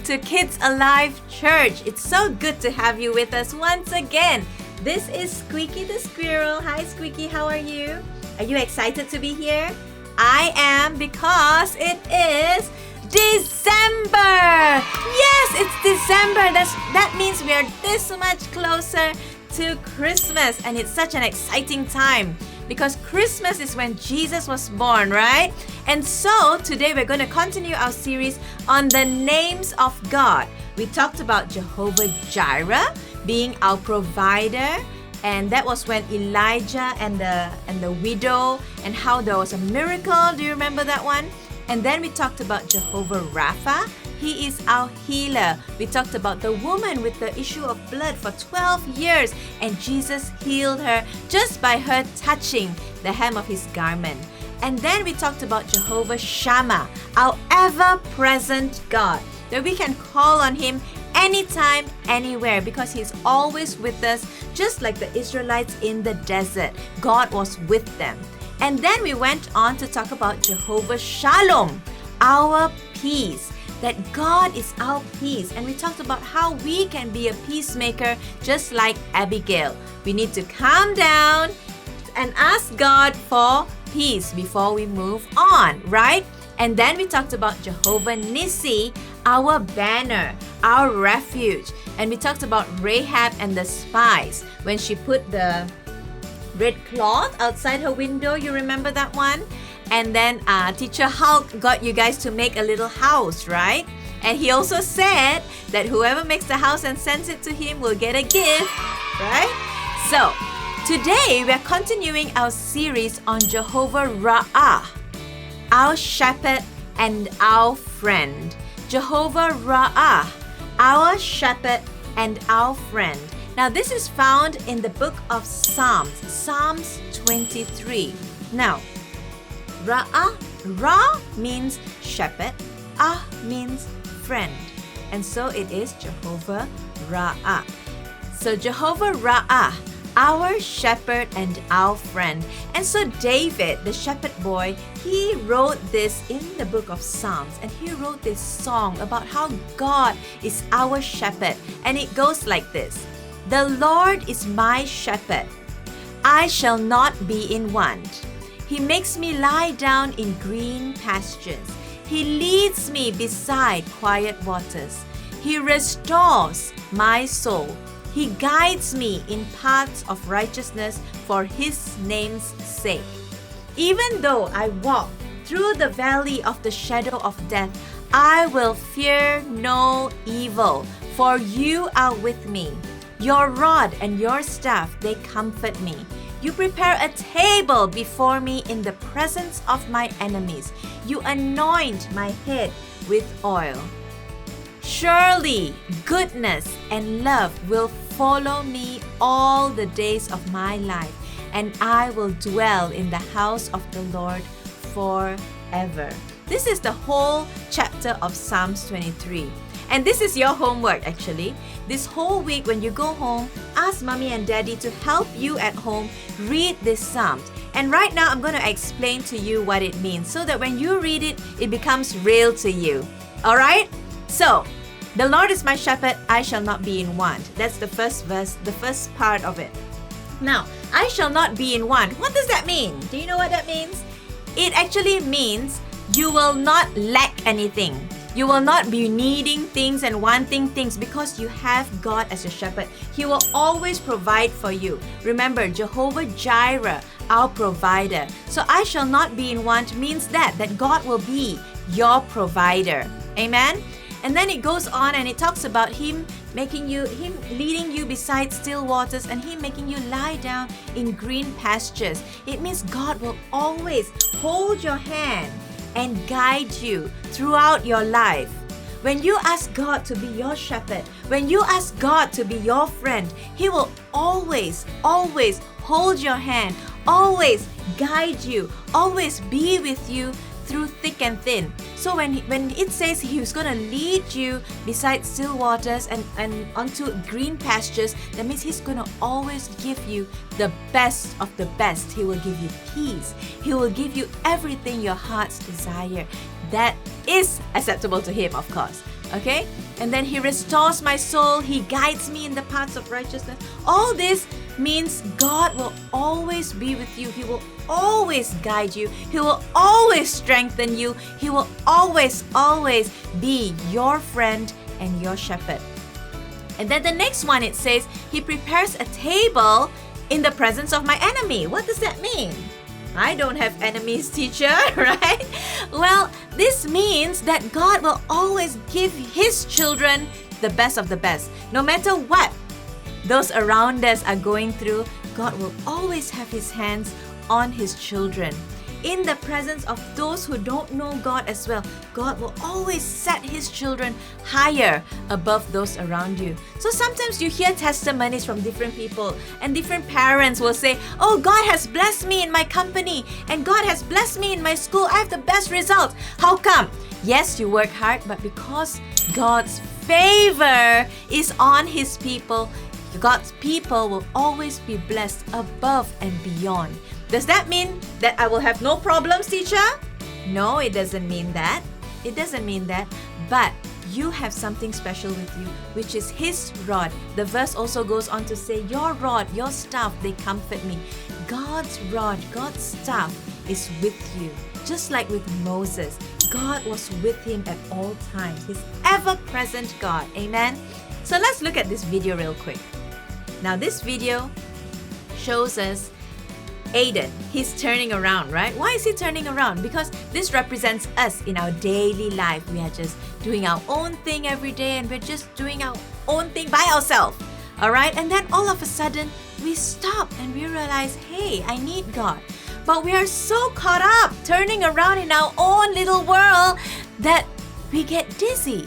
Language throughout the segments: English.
to KidsAlive Church. It's so good to have you with us once again. This is Squeaky the Squirrel. Hi Squeaky, how are you? Are you excited to be here? I am, because it is December! Yes, it's December. That means we are this much closer to Christmas, and it's such an exciting time because Christmas is when Jesus was born, right? And so today we're going to continue our series on the names of God. We talked about Jehovah Jireh being our provider, and that was when Elijah and the widow, and how there was a miracle. Do you remember that one? And then we talked about Jehovah Rapha. He is our healer. We talked about the woman with the issue of blood for 12 years, and Jesus healed her just by her touching the hem of his garment. And then we talked about Jehovah Shammah, our ever-present God, that we can call on him anytime, anywhere, because he's always with us, just like the Israelites in the desert. God was with them. And then we went on to talk about Jehovah Shalom, our peace, that God is our peace. And we talked about how we can be a peacemaker just like Abigail. We need to calm down and ask God for peace before we move on, right? And then we talked about Jehovah Nissi, our banner, our refuge. And we talked about Rahab and the spies when she put the red cloth outside her window. You remember that one? And then Teacher Hulk got you guys to make a little house, right? And he also said that whoever makes the house and sends it to him will get a gift, right? So today we're continuing our series on Jehovah RAAH, our shepherd and our friend. Jehovah RAAH, our shepherd and our friend. Now this is found in the book of Psalms, Psalms 23. Now, RAAH, Ra means shepherd, Ah means friend. And so it is Jehovah RAAH. So Jehovah RAAH, our shepherd and our friend. And so David, the shepherd boy, he wrote this in the book of Psalms, and he wrote this song about how God is our shepherd. And it goes like this: The Lord is my shepherd, I shall not be in want. He makes me lie down in green pastures. He leads me beside quiet waters. He restores my soul. He guides me in paths of righteousness for his name's sake. Even though I walk through the valley of the shadow of death, I will fear no evil, for you are with me. Your rod and your staff, they comfort me. You prepare a table before me in the presence of my enemies. You anoint my head with oil. Surely goodness and love will follow me all the days of my life, and I will dwell in the house of the Lord forever. This is the whole chapter of Psalms 23. And this is your homework actually. This whole week when you go home, ask mommy and daddy to help you at home read this psalm. And right now I'm going to explain to you what it means so that when you read it, it becomes real to you. Alright? So, the Lord is my shepherd, I shall not be in want. That's the first verse, the first part of it. Now, I shall not be in want. What does that mean? Do you know what that means? It actually means you will not lack anything. You will not be needing things and wanting things because you have God as your shepherd. He will always provide for you. Remember, Jehovah Jireh, our provider. So I shall not be in want means that God will be your provider. Amen? And then it goes on and it talks about him leading you beside still waters, and him making you lie down in green pastures. It means God will always hold your hand and guide you throughout your life. When you ask God to be your shepherd, when you ask God to be your friend, he will always, always hold your hand, always guide you, always be with you through thick and thin. So when it says he's going to lead you beside still waters and onto green pastures, that means he's going to always give you the best of the best. He will give you peace. He will give you everything your hearts desire. That is acceptable to him, of course. Okay? And then He restores my soul. He guides me in the paths of righteousness. All this means God will always be with you. He will always guide you. He will always strengthen you. He will always be your friend and your shepherd. And then the next one, it says, He prepares a table in the presence of my enemy. What does that mean? I don't have enemies, teacher, right? Well, this means that God will always give His children the best of the best. No matter what those around us are going through, God will always have His hands on His children. In the presence of those who don't know God as well, God will always set His children higher above those around you. So sometimes you hear testimonies from different people, and different parents will say, oh, God has blessed me in my company, and God has blessed me in my school. I have the best results. How come? Yes, you work hard, but because God's favor is on His people, God's people will always be blessed above and beyond. Does that mean that I will have no problems, teacher? No, it doesn't mean that. It doesn't mean that. But you have something special with you, which is His rod. The verse also goes on to say, your rod, your staff, they comfort me. God's rod, God's staff is with you. Just like with Moses, God was with him at all times. He's ever-present God. Amen? So let's look at this video real quick. Now this video shows us Aiden. He's turning around, right? Why is he turning around? Because this represents us in our daily life. We are just doing our own thing every day, and we're just doing our own thing by ourselves. Alright? And then all of a sudden, we stop and we realize, hey, I need God. But we are so caught up turning around in our own little world that we get dizzy.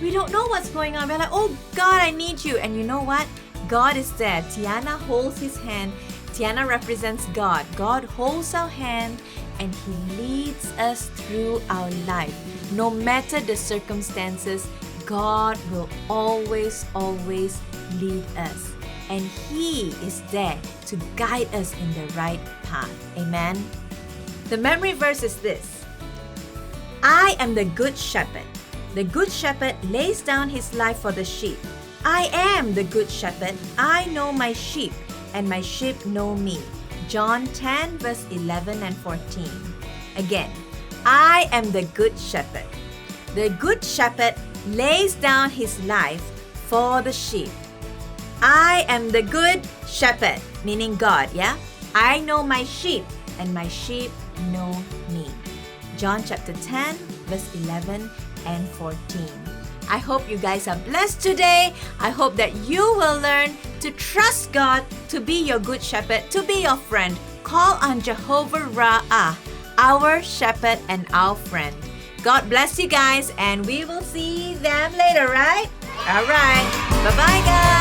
We don't know what's going on. We're like, oh God, I need you. And you know what? God is there. Tiana holds his hand. Tiana represents God. God holds our hand and He leads us through our life. No matter the circumstances, God will always lead us. And He is there to guide us in the right path. Amen? The memory verse is this. I am the good shepherd. The good shepherd lays down his life for the sheep. I am the good shepherd. I know my sheep, and my sheep know me. John 10 verse 11 and 14. Again, I am the good shepherd. The good shepherd lays down his life for the sheep. I am the good shepherd, meaning God, yeah? I know my sheep, and my sheep know me. John chapter 10 verse 11 and 14. I hope you guys are blessed today. I hope that you will learn to trust God to be your good shepherd, to be your friend. Call on Jehovah RAAH, our shepherd and our friend. God bless you guys, and we will see them later, right? All right. Bye-bye, guys.